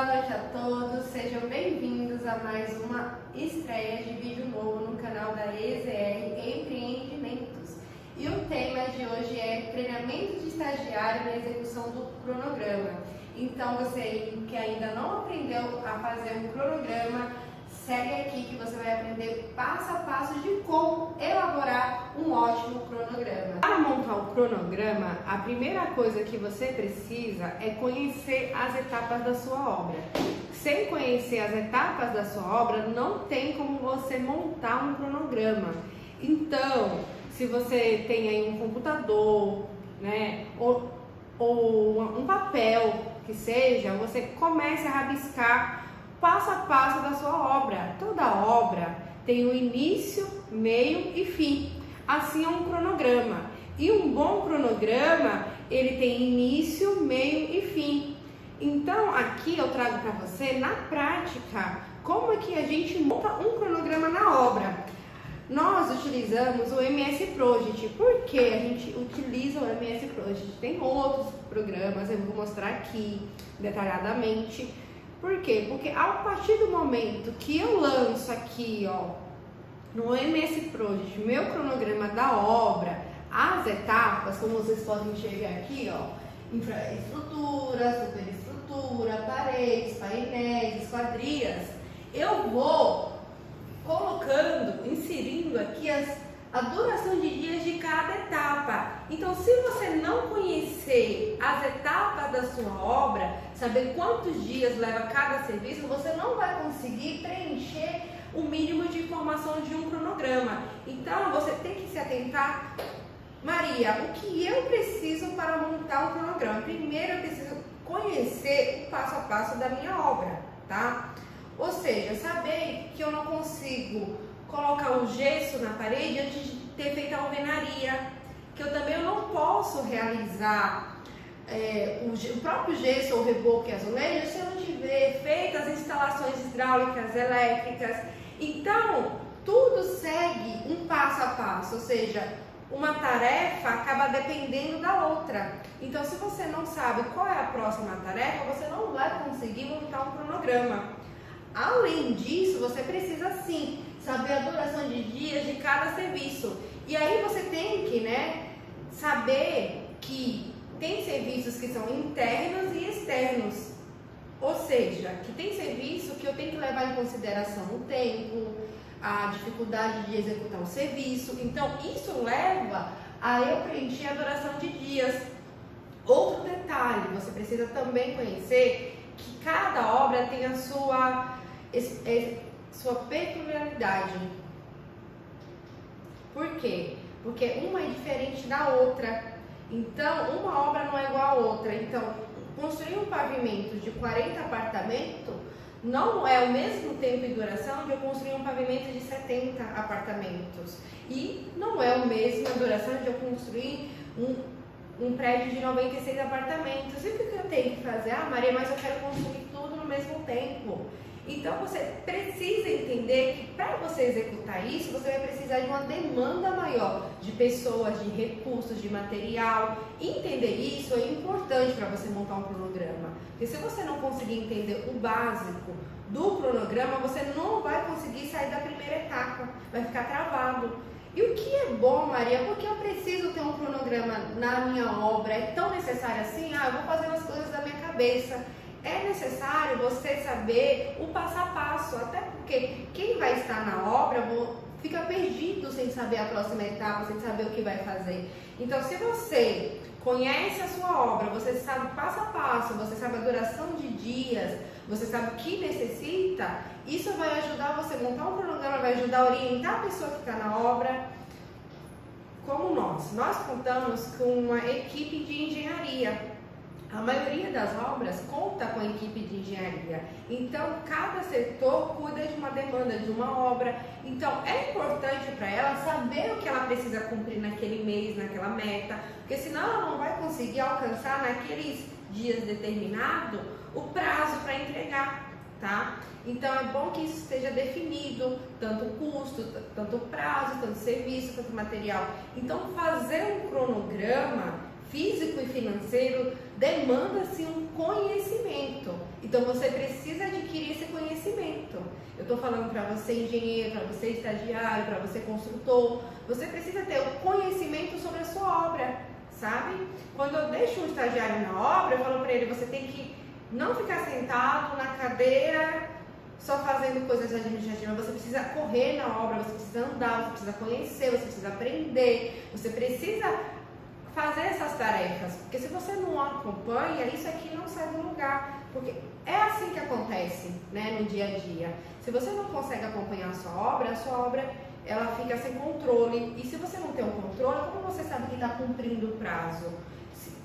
noite a todos, sejam bem-vindos a mais uma estreia de vídeo novo no canal da EZR Empreendimentos. E o tema de hoje é treinamento de estagiário na execução do cronograma. Então você que ainda não aprendeu a fazer um cronograma, segue aqui que você vai aprender passo a passo de como elaborar um ótimo cronograma. Para montar o cronograma, a primeira coisa que você precisa é conhecer as etapas da sua obra. Sem conhecer as etapas da sua obra, não tem como você montar um cronograma. Então, se você tem aí um computador, né, ou um papel que seja, você comece a rabiscar passo a passo da sua obra. Toda obra tem um início, meio e fim. Assim é um cronograma. E um bom cronograma, ele tem início, meio e fim. Então, aqui eu trago para você, na prática, como é que a gente monta um cronograma na obra. Nós utilizamos o MS Project. Por que a gente utiliza o MS Project? Tem outros programas, eu vou mostrar aqui detalhadamente. Por quê? Porque a partir do momento que eu lanço aqui, ó, no MS Project, meu cronograma da obra, as etapas, como vocês podem enxergar aqui, ó, infraestrutura, superestrutura, paredes, painéis, esquadrias, eu vou colocando, inserindo aqui a duração de dias de cada etapa. Então, se você não conhecer as etapas da sua obra, saber quantos dias leva cada serviço, você não vai conseguir preencher o mínimo de informação de um cronograma. Então, você tem que se atentar, Maria, o que eu preciso para montar um cronograma? Primeiro, eu preciso conhecer o passo a passo da minha obra, tá? Ou seja, saber que eu não consigo colocar o gesso na parede antes de ter feito a alvenaria, que eu também não posso realizar o próprio gesso ou reboco e azulejo se eu não tiver feito as instalações hidráulicas, elétricas. Então, tudo segue um passo a passo, ou seja, uma tarefa acaba dependendo da outra. Então, se você não sabe qual é a próxima tarefa, você não vai conseguir montar um cronograma. Além disso, você precisa sim saber a duração de dias de cada serviço. E aí você tem que, saber que tem serviços que são internos e externos. Ou seja, que tem serviço que eu tenho que levar em consideração o tempo, a dificuldade de executar o serviço. Então, isso leva a eu preencher a duração de dias. Outro detalhe, você precisa também conhecer que cada obra tem a sua peculiaridade. Por quê? Porque uma é diferente da outra. Então, uma obra não é igual a outra. Então, construir um pavimento de 40 apartamentos não é o mesmo tempo e duração de eu construir um pavimento de 70 apartamentos. E não é a mesma duração de eu construir um prédio de 96 apartamentos. E o que eu tenho que fazer? Ah, Maria, mas eu quero construir tudo no mesmo tempo. Então, você precisa entender que para você executar isso, você vai precisar de uma demanda maior de pessoas, de recursos, de material. Entender isso é importante para você montar um cronograma. Porque se você não conseguir entender o básico do cronograma, você não vai conseguir sair da primeira etapa, vai ficar travado. E o que é bom, Maria? Porque eu preciso ter um cronograma na minha obra? É tão necessário assim? Eu vou fazendo as coisas da minha cabeça. É necessário você saber o passo a passo, até porque quem vai estar na obra fica perdido sem saber a próxima etapa, sem saber o que vai fazer. Então, se você conhece a sua obra, você sabe passo a passo, você sabe a duração de dias, você sabe o que necessita, isso vai ajudar você a montar um cronograma, vai ajudar a orientar a pessoa que está na obra. Como nós contamos com uma equipe de engenharia. A maioria das obras conta com a equipe de engenharia. Então, cada setor cuida de uma demanda de uma obra. Então, é importante para ela saber o que ela precisa cumprir naquele mês, naquela meta, porque senão ela não vai conseguir alcançar naqueles dias determinados o prazo para entregar, tá? Então, é bom que isso esteja definido, tanto o custo, tanto o prazo, tanto o serviço, tanto o material. Então, fazer um cronograma físico e financeiro demanda-se um conhecimento. Então você precisa adquirir esse conhecimento. Eu estou falando para você engenheiro, para você estagiário, para você construtor. Você precisa ter o conhecimento sobre a sua obra, sabe? Quando eu deixo um estagiário na obra, eu falo para ele, você tem que não ficar sentado na cadeira só fazendo coisas administrativas. Você precisa correr na obra, você precisa andar, você precisa conhecer, você precisa aprender, você precisa fazer essas tarefas, porque se você não acompanha, isso aqui não sai do lugar, porque é assim que acontece, né, no dia a dia. Se você não consegue acompanhar a sua obra ela fica sem controle, e se você não tem um controle, como você sabe que está cumprindo o prazo?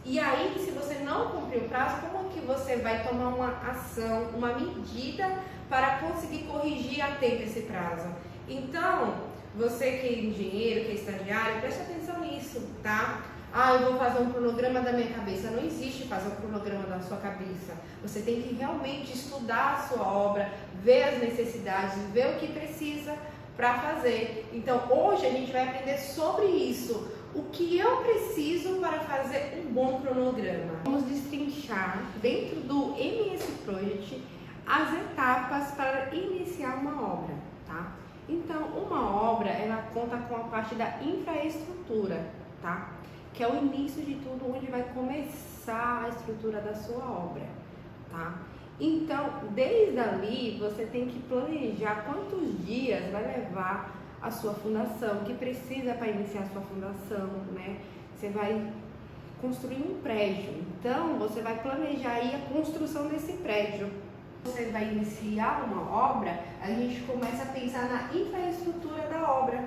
E aí, se você não cumprir o prazo, como que você vai tomar uma ação, uma medida para conseguir corrigir a tempo esse prazo? Então, você que é engenheiro, que é estagiário, preste atenção nisso, tá? Eu vou fazer um cronograma da minha cabeça. Não existe fazer um cronograma da sua cabeça. Você tem que realmente estudar a sua obra, ver as necessidades, ver o que precisa para fazer. Então, hoje a gente vai aprender sobre isso. O que eu preciso para fazer um bom cronograma? Vamos destrinchar dentro do MS Project as etapas para iniciar uma obra, tá? Então, uma obra, ela conta com a parte da infraestrutura, tá? Que é o início de tudo, onde vai começar a estrutura da sua obra, tá? Então, desde ali, você tem que planejar quantos dias vai levar a sua fundação, o que precisa para iniciar a sua fundação, né? Você vai construir um prédio, então você vai planejar aí a construção desse prédio. Você vai iniciar uma obra, a gente começa a pensar na infraestrutura da obra,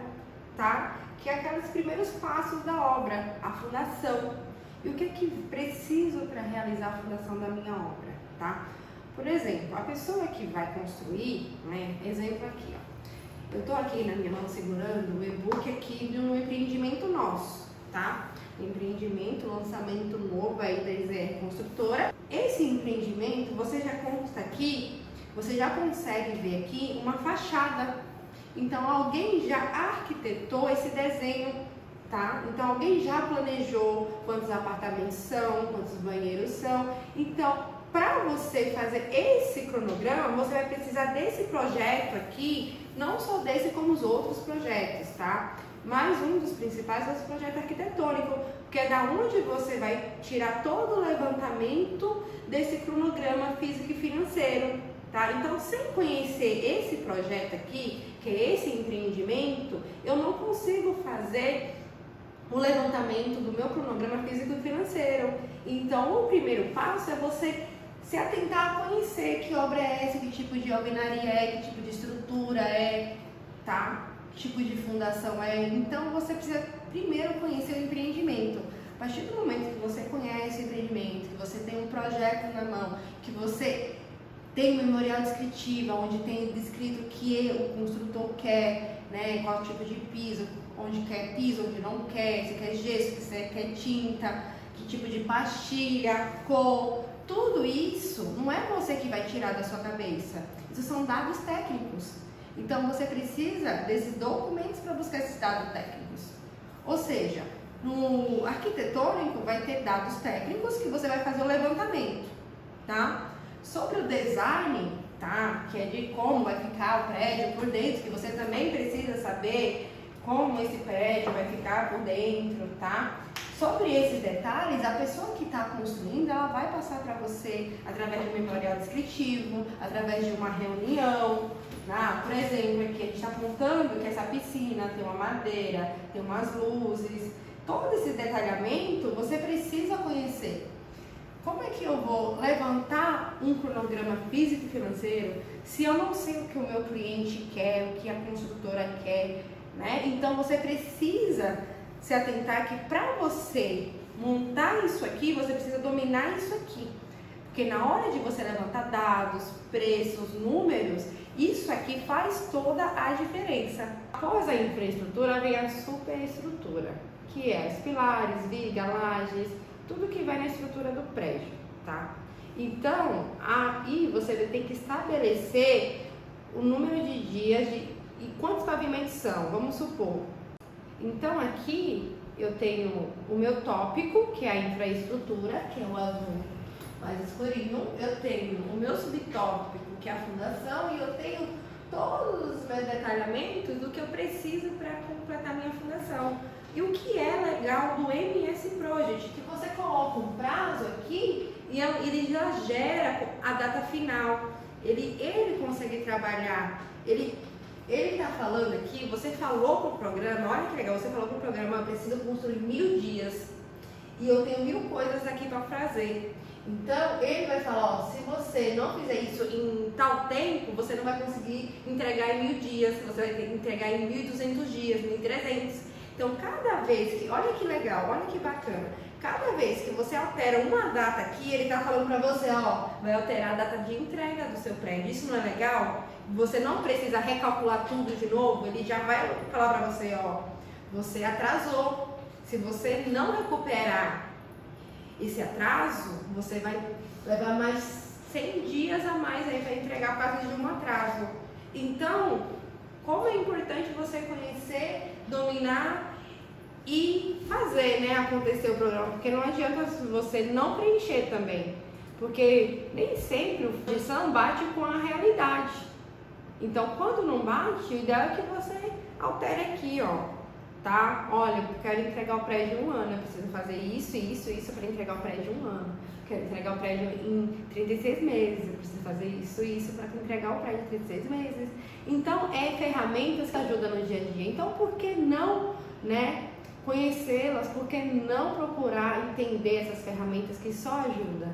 tá? Que é aqueles primeiros passos da obra, a fundação. E o que é que preciso para realizar a fundação da minha obra, tá? Por exemplo, a pessoa que vai construir, né? Exemplo aqui, ó. Eu tô aqui na minha mão segurando o e-book aqui de um empreendimento nosso, tá? Empreendimento, lançamento novo aí da EZR Construtora. Esse empreendimento, você já consta aqui, você já consegue ver aqui uma fachada. Então, alguém já arquitetou esse desenho, tá? Então, alguém já planejou quantos apartamentos são, quantos banheiros são. Então, para você fazer esse cronograma, você vai precisar desse projeto aqui, não só desse como os outros projetos, tá? Mas um dos principais é esse projeto arquitetônico, que é da onde você vai tirar todo o levantamento desse cronograma físico e financeiro, tá? Então, sem conhecer esse projeto aqui, que é esse empreendimento, eu não consigo fazer o levantamento do meu cronograma físico e financeiro. Então, o primeiro passo é você se atentar a conhecer que obra é essa, que tipo de alvenaria é, que tipo de estrutura é, tá? Que tipo de fundação é. Então, você precisa primeiro conhecer o empreendimento. A partir do momento que você conhece o empreendimento, que você tem um projeto na mão, que você tem um memorial descritivo, onde tem descrito o que o construtor quer, né? Qual tipo de piso, onde quer piso, onde não quer, se quer gesso, se quer tinta, que tipo de pastilha, cor. Tudo isso não é você que vai tirar da sua cabeça. Isso são dados técnicos. Então, você precisa desses documentos para buscar esses dados técnicos. Ou seja, no arquitetônico vai ter dados técnicos que você vai fazer o levantamento, tá? Sobre o design, tá? Que é de como vai ficar o prédio por dentro, que você também precisa saber como esse prédio vai ficar por dentro, tá? Sobre esses detalhes, a pessoa que está construindo, ela vai passar para você através de um memorial descritivo, através de uma reunião. Por exemplo, aqui a gente está apontando que essa piscina tem uma madeira, tem umas luzes. Todo esse detalhamento você precisa conhecer. Como é que eu vou levantar um cronograma físico e financeiro se eu não sei o que o meu cliente quer, o que a construtora quer, né? Então você precisa se atentar que para você montar isso aqui, você precisa dominar isso aqui. Porque na hora de você levantar dados, preços, números, isso aqui faz toda a diferença. Após a infraestrutura vem a superestrutura, que é os pilares, vigas, lajes, tudo que vai na estrutura do prédio, tá? Então, aí você tem que estabelecer o número de dias e quantos pavimentos são, vamos supor. Então, aqui eu tenho o meu tópico, que é a infraestrutura, que é o azul mais escurinho. Eu tenho o meu tópico, que é a fundação, e eu tenho todos os meus detalhamentos do que eu preciso para completar minha fundação. E o que é legal do MS Project, que você coloca um prazo aqui e ele já gera a data final. Ele consegue trabalhar, ele está falando aqui, você falou para o programa, olha que legal, você falou para o programa, eu preciso construir 1000 dias e eu tenho 1000 coisas aqui para fazer. Então, ele vai falar, ó, se você não fizer isso em tal tempo, você não vai conseguir entregar em 1000 dias, você vai ter que entregar em 1200 dias, 1300. Então, cada vez que, olha que legal, olha que bacana, cada vez que você altera uma data aqui, ele está falando para você, ó, vai alterar a data de entrega do seu prédio. Isso não é legal? Você não precisa recalcular tudo de novo, ele já vai falar para você, ó, você atrasou. Se você não recuperar esse atraso, você vai levar mais 100 dias a mais aí para entregar por causa de um atraso. Então, como é importante você conhecer, dominar e fazer, né, acontecer o programa, porque não adianta você não preencher também, porque nem sempre a projeção bate com a realidade. Então, quando não bate, o ideal é que você altere aqui, ó, tá? Olha, eu quero entregar o prédio em 1 ano, eu preciso fazer isso, isso, isso para entregar o prédio em 1 ano. Quero entregar o prédio em 36 meses, eu preciso fazer isso, isso para entregar o prédio em 36 meses. Então, é ferramentas que ajudam no dia a dia. Então, por que não, né, conhecê-las? Por que não procurar entender essas ferramentas que só ajudam,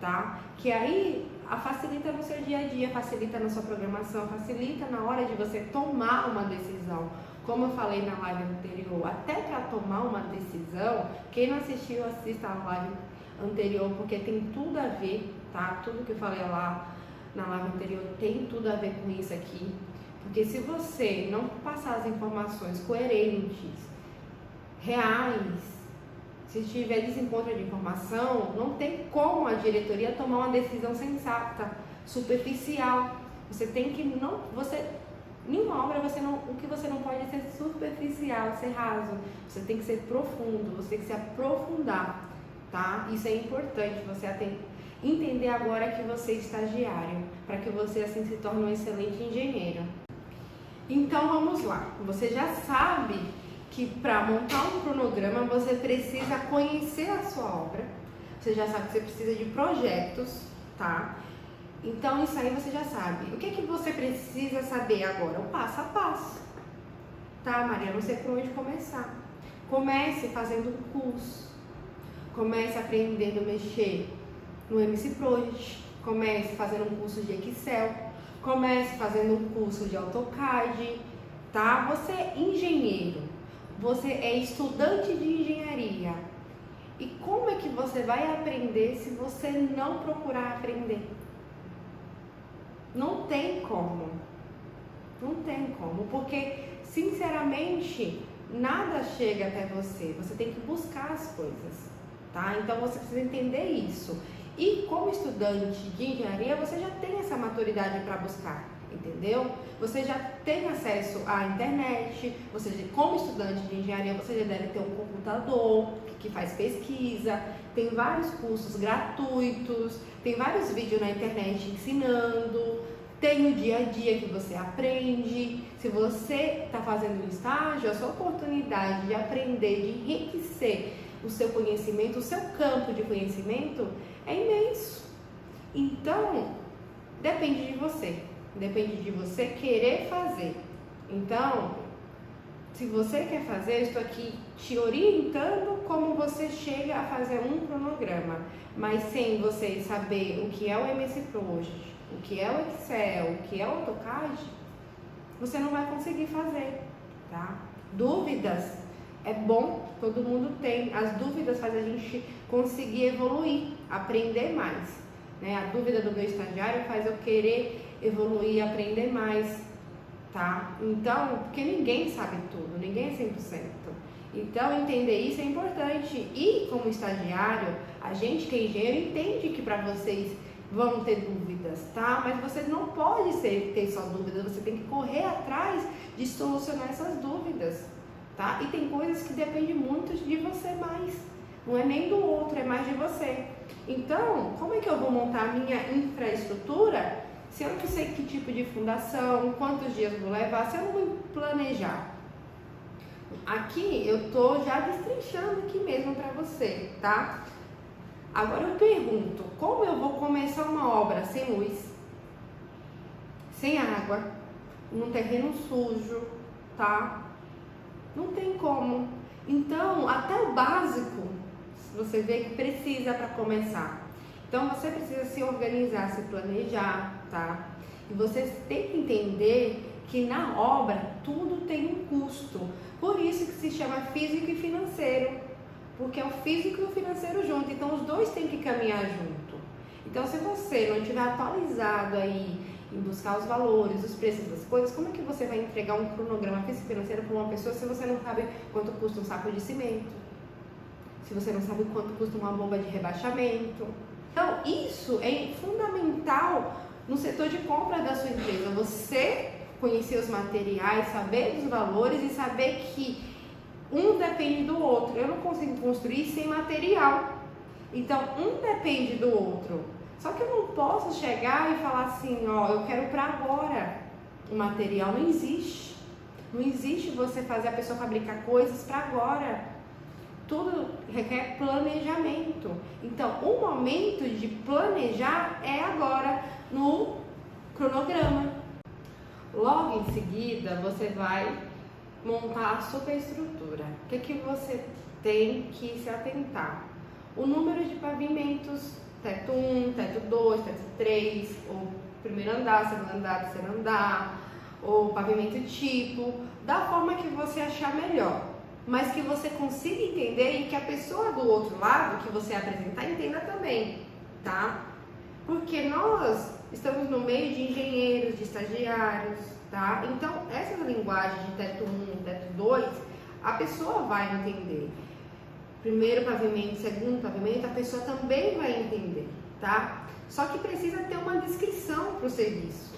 tá? Que aí facilita no seu dia a dia, facilita na sua programação, facilita na hora de você tomar uma decisão. Como eu falei na live anterior, até para tomar uma decisão, quem não assistiu, assista a live anterior, porque tem tudo a ver, tá? Tudo que eu falei lá na live anterior tem tudo a ver com isso aqui. Porque se você não passar as informações coerentes, reais, se tiver desencontro de informação, não tem como a diretoria tomar uma decisão sensata, superficial. Você tem que não, nenhuma obra o que você não pode é ser superficial, ser raso. Você tem que ser profundo, você tem que se aprofundar, tá? Isso é importante, você entender agora que você é estagiário, para que você assim se torne um excelente engenheiro. Então vamos lá, você já sabe que para montar um cronograma você precisa conhecer a sua obra, você já sabe que você precisa de projetos, tá? Então isso aí você já sabe. O que é que você precisa saber agora? O passo a passo, tá, Maria? Não sei por onde começar. Comece fazendo um curso, comece aprendendo a mexer no MS Project, comece fazendo um curso de Excel, comece fazendo um curso de AutoCAD, tá? Você é engenheiro, você é estudante de engenharia. E como é que você vai aprender se você não procurar aprender? Não tem como. Não tem como, porque sinceramente nada chega até você. Você tem que buscar as coisas, tá? Então você precisa entender isso. E como estudante de engenharia, você já tem essa maturidade para buscar, entendeu? Você já tem acesso à internet, como estudante de engenharia, você já deve ter um computador que faz pesquisa, tem vários cursos gratuitos, tem vários vídeos na internet ensinando, tem o dia a dia que você aprende. Se você está fazendo um estágio, a sua oportunidade de aprender, de enriquecer o seu conhecimento, o seu campo de conhecimento é imenso. Então, depende de você querer fazer. Então, se você quer fazer, eu estou aqui te orientando como você chega a fazer um cronograma, mas sem você saber o que é o MS Project, o que é o Excel, o que é o AutoCAD, você não vai conseguir fazer, tá? Dúvidas é bom, todo mundo tem. As dúvidas fazem a gente conseguir evoluir, aprender mais, né? A dúvida do meu estagiário faz eu querer evoluir, aprender mais, tá? Então, porque ninguém sabe tudo, ninguém é 100%. Então, entender isso é importante. E como estagiário, a gente que é engenheiro entende que para vocês vão ter dúvidas, tá? Mas você não pode ter só dúvidas, você tem que correr atrás de solucionar essas dúvidas, tá? E tem coisas que dependem muito de você mais, não é nem do outro, é mais de você. Então, como é que eu vou montar a minha infraestrutura Se eu não sei que tipo de fundação, quantos dias vou levar, se eu não vou planejar. Aqui eu tô já destrinchando aqui mesmo para você, tá? Agora eu pergunto, como eu vou começar uma obra sem luz, sem água, num terreno sujo, tá? Não tem como. Então, até o básico, você vê que precisa para começar. Então, você precisa se organizar, se planejar, tá? E você tem que entender que na obra tudo tem um custo. Por isso que se chama físico e financeiro. Porque é o físico e o financeiro junto. Então, os dois têm que caminhar junto. Então, se você não estiver atualizado aí em buscar os valores, os preços das coisas, como é que você vai entregar um cronograma físico-financeiro para uma pessoa se você não sabe quanto custa um saco de cimento? Se você não sabe quanto custa uma bomba de rebaixamento? Então, isso é fundamental no setor de compra da sua empresa. Você conhecer os materiais, saber dos valores e saber que um depende do outro. Eu não consigo construir sem material. Então, um depende do outro. Só que eu não posso chegar e falar assim, ó, eu quero para agora. O material não existe. Não existe você fazer a pessoa fabricar coisas para agora. Tudo requer planejamento. Então, o momento de planejar é agora no cronograma. Logo em seguida, você vai montar a superestrutura. O que você tem que se atentar? O número de pavimentos, teto 1, teto 2, teto 3, ou primeiro andar, segundo andar, terceiro andar, ou pavimento tipo, da forma que você achar melhor. Mas que você consiga entender e que a pessoa do outro lado, que você apresentar, entenda também, tá? Porque nós estamos no meio de engenheiros, de estagiários, tá? Então, essas linguagens de teto 1, teto 2, a pessoa vai entender. Primeiro pavimento, segundo pavimento, a pessoa também vai entender, tá? Só que precisa ter uma descrição para o serviço.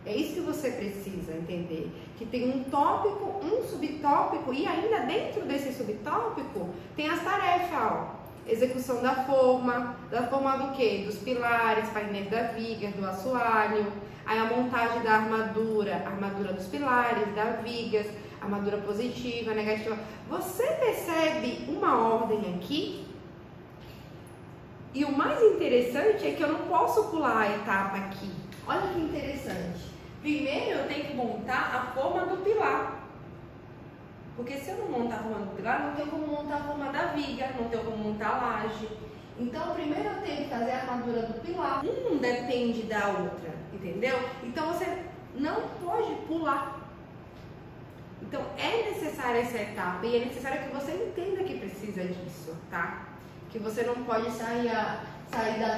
É isso que você precisa entender. Que tem um tópico, um subtópico e ainda dentro desse subtópico tem as tarefas, ó. Execução da forma do quê? Dos pilares, painéis da viga, do assoalho, aí a montagem da armadura dos pilares, das vigas, armadura positiva, negativa. Você percebe uma ordem aqui? E o mais interessante é que eu não posso pular a etapa aqui. Olha que interessante. Primeiro eu tenho que montar a forma do pilar. Porque se eu não montar a forma do pilar, não tenho como montar a forma da viga, não tenho como montar a laje. Então, primeiro eu tenho que fazer a armadura do pilar. Um depende da outra, entendeu? Então, você não pode pular. Então, é necessária essa etapa e é necessário que você entenda que precisa disso, tá? Que você não pode sair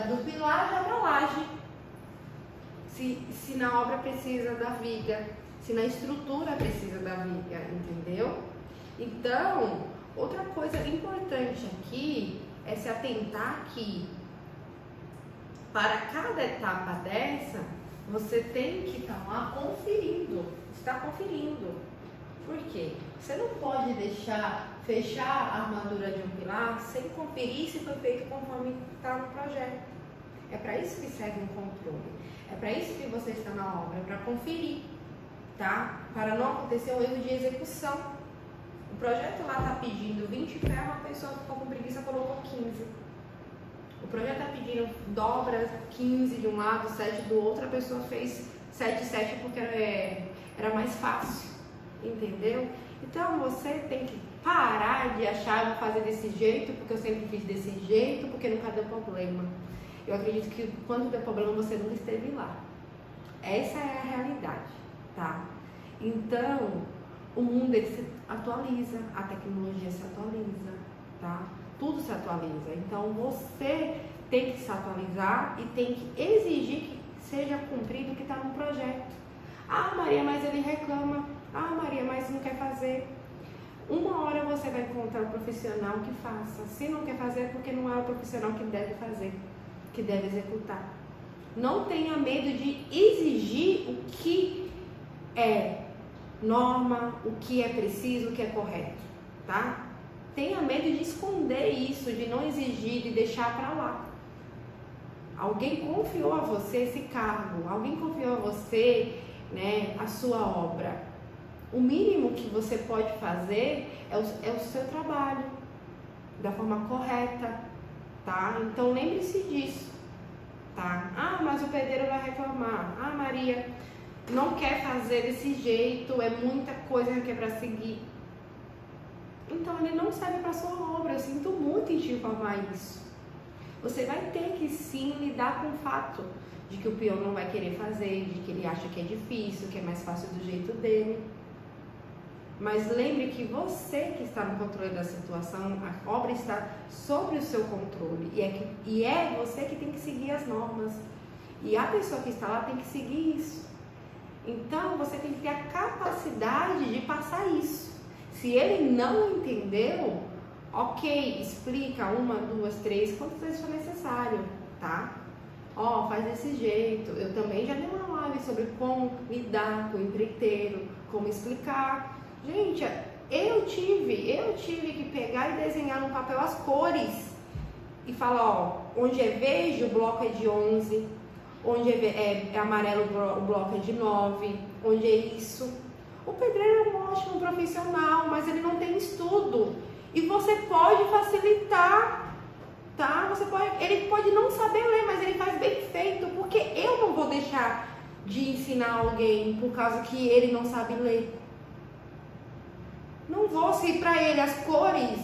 do pilar já para a laje. Se na obra precisa da viga, se na estrutura precisa da viga, entendeu? Então, outra coisa importante aqui é se atentar que para cada etapa dessa, você tem que estar lá conferindo, está conferindo. Por quê? Você não pode fechar a armadura de um pilar sem conferir se foi feito conforme está no projeto. É para isso que serve um controle. É para isso que você está na obra, é para conferir, tá? Para não acontecer um erro de execução. O projeto lá está pedindo 20 ferros, a pessoa ficou com preguiça e colocou 15. O projeto está pedindo dobra 15 de um lado, 7 do outro, a pessoa fez 7 porque era mais fácil, entendeu? Então você tem que parar de achar, vou fazer desse jeito, porque eu sempre fiz desse jeito, porque nunca deu problema. Eu acredito que quando deu problema você nunca esteve lá. Essa é a realidade, tá? Então, o mundo ele se atualiza, a tecnologia se atualiza, tá? Tudo se atualiza. Então, você tem que se atualizar e tem que exigir que seja cumprido o que está no projeto. Ah, Maria, mas ele reclama. Ah, Maria, mas não quer fazer. Uma hora você vai encontrar um profissional que faça. Se não quer fazer, é porque não é o profissional que deve fazer, que deve executar. Não tenha medo de exigir o que é norma, o que é preciso, o que é correto, tá? Tenha medo de esconder isso, de não exigir, de deixar para lá. Alguém confiou a você esse cargo, alguém confiou a você, né, a sua obra. O mínimo que você pode fazer é o seu trabalho, da forma correta, tá? Então lembre-se disso, tá? Ah, mas o pedreiro vai reclamar. Ah, Maria, não quer fazer desse jeito, é muita coisa que é para seguir. Então ele não serve para sua obra. Eu sinto muito em te informar isso. Você vai ter que sim lidar com o fato de que o peão não vai querer fazer, de que ele acha que é difícil, que é mais fácil do jeito dele. Mas lembre que você que está no controle da situação, a obra está sobre o seu controle. E é você que tem que seguir as normas. E a pessoa que está lá tem que seguir isso. Então você tem que ter a capacidade de passar isso. Se ele não entendeu, ok, explica 1, 2, 3, quantas vezes for necessário, tá? Ó, faz desse jeito. Eu também já dei uma live sobre como lidar com o empreiteiro, como explicar. Gente, eu tive que pegar e desenhar no papel as cores e falar, ó, onde é verde o bloco é de 11, onde é amarelo o bloco é de 9, onde é isso. O pedreiro é um ótimo profissional, mas ele não tem estudo e você pode facilitar, tá? Ele pode não saber ler, mas ele faz bem feito, porque eu não vou deixar de ensinar alguém por causa que ele não sabe ler. Não vou, se para ele as cores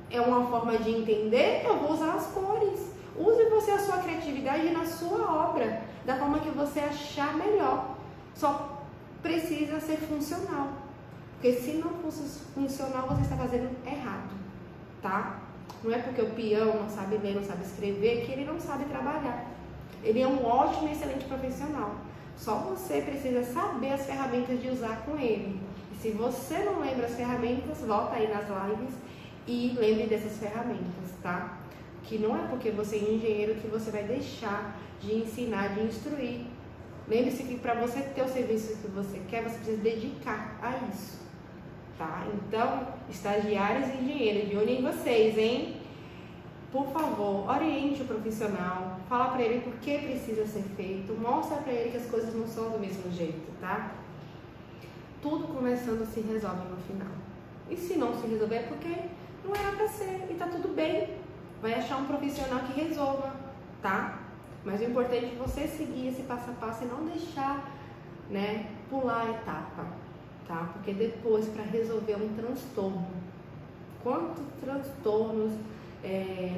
é uma forma de entender, eu vou usar as cores. Use você a sua criatividade na sua obra, da forma que você achar melhor. Só precisa ser funcional. Porque se não fosse funcional, você está fazendo errado, tá? Não é porque o peão não sabe ler, não sabe escrever, que ele não sabe trabalhar. Ele é um ótimo e excelente profissional. Só você precisa saber as ferramentas de usar com ele. Se você não lembra as ferramentas, volta aí nas lives e lembre dessas ferramentas, tá? Que não é porque você é engenheiro que você vai deixar de ensinar, de instruir. Lembre-se que para você ter o serviço que você quer, você precisa dedicar a isso, tá? Então, estagiários e engenheiros, de olho em vocês, hein? Por favor, oriente o profissional, fala para ele por que precisa ser feito, mostra para ele que as coisas não são do mesmo jeito, tá? Tudo começando se resolve no final. E se não se resolver é porque não era para ser e tá tudo bem. Vai achar um profissional que resolva, tá? Mas o importante é você seguir esse passo a passo e não deixar, né, pular a etapa, tá? Porque depois, para resolver um transtorno, quantos transtornos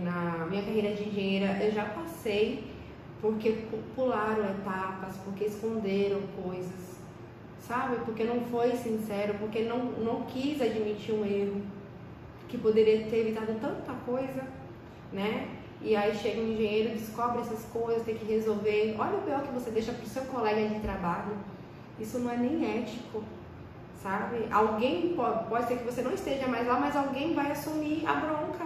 na minha carreira de engenheira eu já passei porque pularam etapas, porque esconderam coisas, sabe? Porque não foi sincero, porque não quis admitir um erro que poderia ter evitado tanta coisa, né? E aí chega um engenheiro, descobre essas coisas, tem que resolver. Olha o pior que você deixa para o seu colega de trabalho. Isso não é nem ético, sabe? Alguém pode ser que você não esteja mais lá, mas alguém vai assumir a bronca.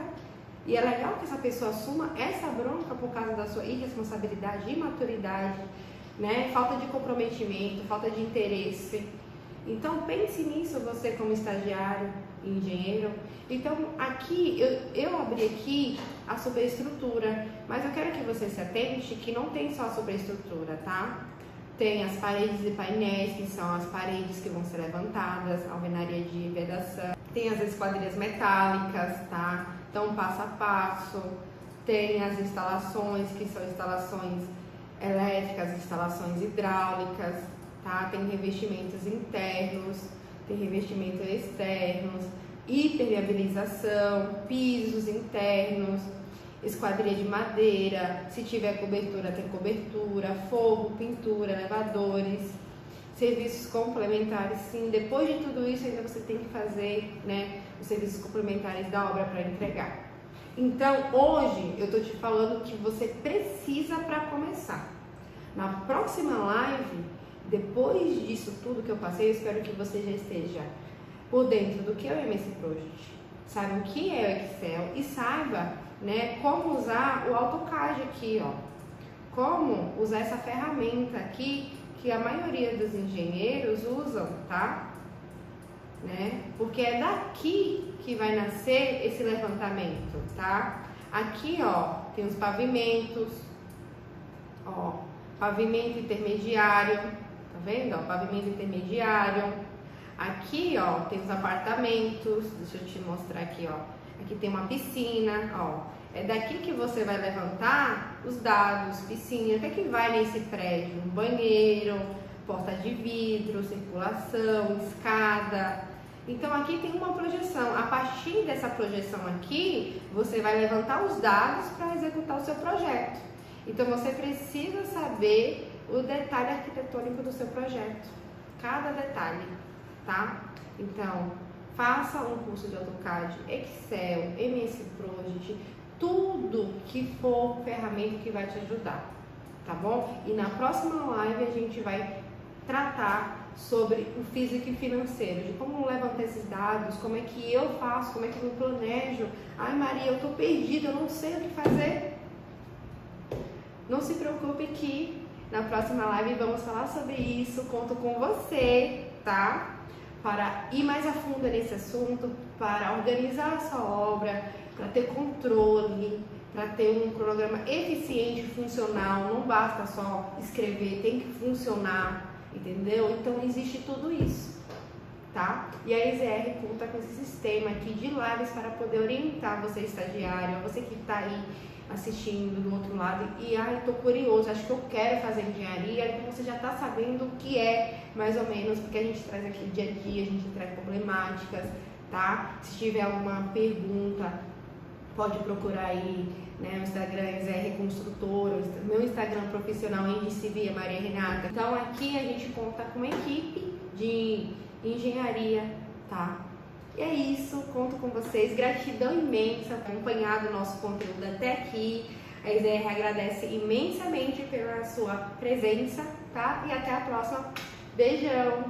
E é legal que essa pessoa assuma essa bronca por causa da sua irresponsabilidade, imaturidade, né? Falta de comprometimento, falta de interesse. Então pense nisso, você como estagiário, engenheiro. Então aqui, eu abri aqui a superestrutura, mas eu quero que você se atente que não tem só a superestrutura, tá? Tem as paredes e painéis, que são as paredes que vão ser levantadas, alvenaria de vedação. Tem as esquadrias metálicas, tá? Então passo a passo. Tem as instalações, que são instalações elétricas, instalações hidráulicas, tá? Tem revestimentos internos, tem revestimentos externos, hipermeabilização, pisos internos, esquadria de madeira, se tiver cobertura, tem cobertura, forro, pintura, elevadores, serviços complementares, sim. Depois de tudo isso, ainda você tem que fazer, né, os serviços complementares da obra para entregar. Então, hoje, eu tô te falando que você precisa para começar. Na próxima live, depois disso tudo que eu passei, eu espero que você já esteja por dentro do que é o MS Project, saiba o que é o Excel e saiba, né, como usar o AutoCAD aqui, ó. Como usar essa ferramenta aqui que a maioria dos engenheiros usam, tá? Né? Porque é daqui que vai nascer esse levantamento, tá? Aqui, ó, tem os pavimentos, Ó, pavimento intermediário, tá vendo? Ó, pavimento intermediário. Aqui, ó, tem os apartamentos, deixa eu te mostrar aqui, ó. Aqui tem uma piscina, ó. É daqui que você vai levantar os dados, piscina, o que é que vai nesse prédio? Um banheiro, porta de vidro, circulação, escada. Então aqui tem uma projeção. A partir dessa projeção aqui, você vai levantar os dados para executar o seu projeto. Então você precisa saber o detalhe arquitetônico do seu projeto, cada detalhe, tá? Então, faça um curso de AutoCAD, Excel, MS Project, tudo que for ferramenta que vai te ajudar, tá bom? E na próxima live a gente vai tratar sobre o físico e financeiro, de como levantar esses dados, como é que eu faço, como é que eu me planejo. Ai, Maria, eu tô perdida, eu não sei o que fazer. Não se preocupe que na próxima live vamos falar sobre isso, conto com você, tá? Para ir mais a fundo nesse assunto, para organizar a sua obra, para ter controle, para ter um cronograma eficiente e funcional. Não basta só escrever, tem que funcionar, entendeu? Então existe tudo isso, tá? E a EZR conta com esse sistema aqui de lives para poder orientar você, estagiário, você que está aí assistindo do outro lado e tô curioso, acho que eu quero fazer engenharia. Então você já está sabendo o que é, mais ou menos, porque a gente traz aqui dia a dia, a gente traz problemáticas, tá? Se tiver alguma pergunta, pode procurar aí, né, o Instagram EZR Construtora, meu Instagram profissional NDCV é Maria Renata. Então aqui a gente conta com uma equipe de engenharia, tá? E é isso, conto com vocês, gratidão imensa por acompanhar o nosso conteúdo até aqui. A EZR agradece imensamente pela sua presença, tá? E até a próxima. Beijão!